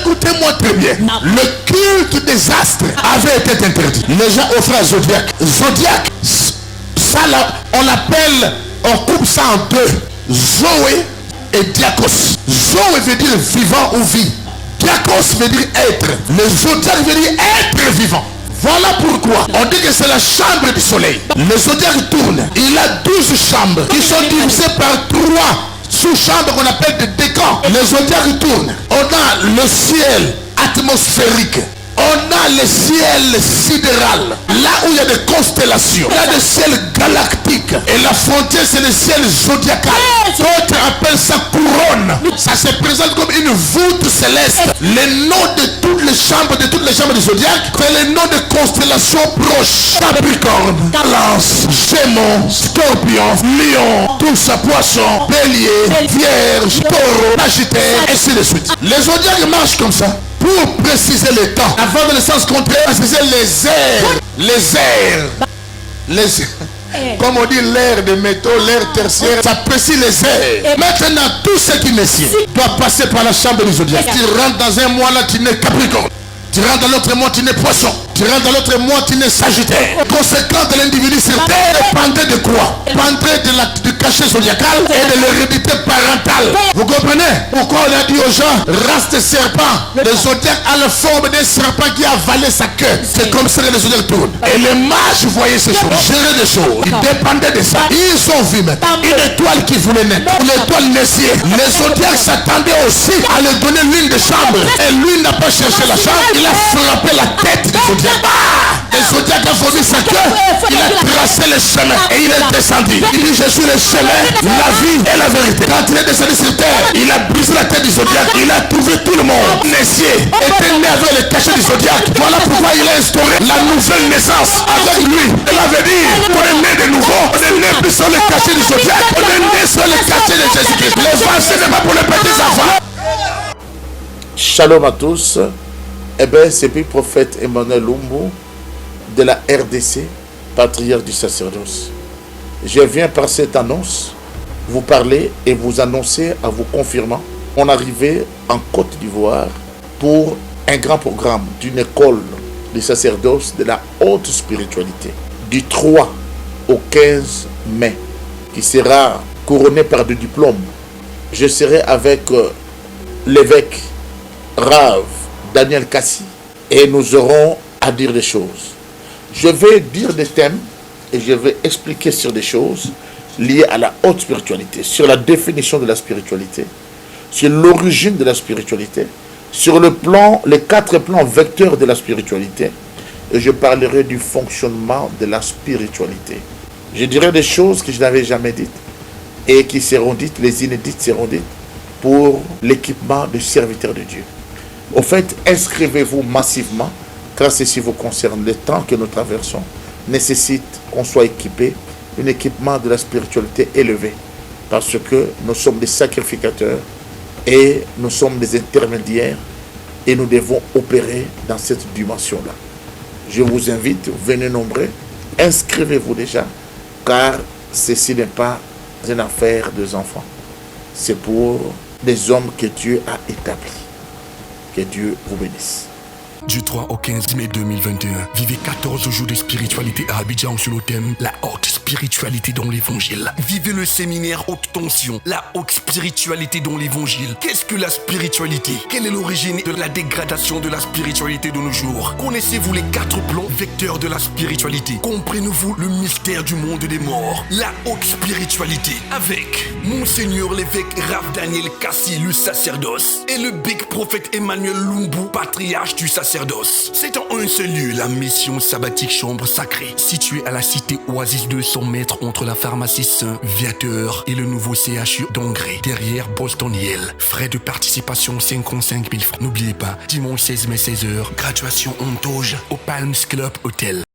Écoutez-moi très bien. Le culte des astres avait été interdit. Les gens offraient à Zodiac. Zodiac, ça là, on l'appelle, on coupe ça en deux. Zoé et Diakos. Zoé veut dire vivant ou vie. Diakos veut dire être. Le Zodiac veut dire être vivant. Voilà pourquoi on dit que c'est la chambre du soleil. Le Zodiac tourne. Il a 12 chambres qui sont divisées par 3 sous-chambres qu'on appelle des décans. Le Zodiac tourne. On a le ciel atmosphérique. On a le ciel sidéral. Là où il y a des constellations. Il y a des ciels galactiques. Et la frontière, c'est le ciel zodiacal. D'autres appellent ça couronne. Ça se présente comme une voûte céleste. Les noms de toutes les chambres du zodiaque, c'est les noms de constellations proches. Capricorne, Balance, Gémeaux, Scorpion, Lion, tout ça, Poisson, Bélier, Vierge, Taureau, Sagittaire, et ainsi de suite. Les zodiaques marchent comme ça. Pour préciser le temps, avant dans le sens contraire, préciser les airs. Les airs. Comme on dit l'air de métaux, l'air tertiaire, ça précise les airs. Maintenant, tout ce qui messieurs doit passer par la chambre du zodiaque. Tu rentres dans un mois là, tu n'es Capricorne. Tu rentres dans l'autre mois, tu n'es Poisson. Tu rentres dans l'autre mois, tu n'es Sagittaire. Conséquence de l'individu sur terre dépendait de quoi? Dépendait du cachet zodiacal et de l'hérédité parentale. Vous comprenez pourquoi on a dit aux gens, race de serpent. Le zodiaque a la forme d'un serpent qui a avalé sa queue. C'est comme ça que le zodiaque tourne. Et les mages voyaient ces choses, géraient des choses. Ils dépendaient de ça. Ils ont vu maintenant une étoile qui voulait naître. L'étoile naissait. Les zodiaques s'attendaient aussi à lui donner l'une des chambres. Et lui n'a pas cherché la chambre. Il a frappé la tête du zodiaque. Le zodiaque a formé sa queue. Il a tracé le chemin et il est descendu. Il dit je suis le chemin, la vie et la vérité. Quand il est descendu sur terre, il a brisé la tête du zodiaque. Il a trouvé tout le monde. Messieurs était né avec le cachet du zodiaque. Voilà pourquoi il a instauré la nouvelle naissance avec lui. Il avait dit on est né de nouveau. On est né plus sur le cachet du zodiaque. On est né sur le cachet de Jésus-Christ. L'évangile n'est pas pour les petits enfants. Shalom à tous. Eh bien, c'est puis prophète Emmanuel Lumbu de la RDC, patriarche du sacerdoce. Je viens par cette annonce vous parler et vous annoncer à vous confirmant mon arrivée en Côte d'Ivoire pour un grand programme d'une école du sacerdoce de la haute spiritualité du 3 au 15 mai qui sera couronné par des diplômes. Je serai avec l'évêque Rav Daniel Kassi et nous aurons à dire des choses. Je vais dire des thèmes et je vais expliquer sur des choses liées à la haute spiritualité, sur la définition de la spiritualité, sur l'origine de la spiritualité, sur les 4 plans vecteurs de la spiritualité, et je parlerai du fonctionnement de la spiritualité. Je dirai des choses que je n'avais jamais dites et qui seront dites, les inédites seront dites pour l'équipement de serviteurs de Dieu. Au fait, inscrivez-vous massivement, car ceci vous concerne. Le temps que nous traversons nécessite qu'on soit équipé, un équipement de la spiritualité élevé, parce que nous sommes des sacrificateurs et nous sommes des intermédiaires et nous devons opérer dans cette dimension-là. Je vous invite, venez nombreux, inscrivez-vous déjà, car ceci n'est pas une affaire des enfants, c'est pour des hommes que Dieu a établis. Que Dieu vous bénisse. Du 3 au 15 mai 2021, vivez 14 jours de spiritualité à Abidjan sur le thème la haute spiritualité dans l'évangile. Vivez le séminaire haute tension, la haute spiritualité dans l'évangile. Qu'est-ce que la spiritualité? Quelle est l'origine de la dégradation de la spiritualité de nos jours? Connaissez-vous les 4 plans vecteurs de la spiritualité? Comprenez-vous le mystère du monde des morts? La haute spiritualité avec Monseigneur l'évêque Rav Daniel Kassi, le sacerdoce, et le big prophète Emmanuel Lumbu, patriarche du sacerdoce. C'est en un seul lieu la mission sabbatique chambre sacrée, située à la cité Oasis 200 mètres entre la pharmacie Saint-Viateur et le nouveau CHU d'Angré, derrière Boston Hill. Frais de participation 55 000 francs. N'oubliez pas, dimanche 16 mai 16h, graduation en toge au Palms Club Hotel.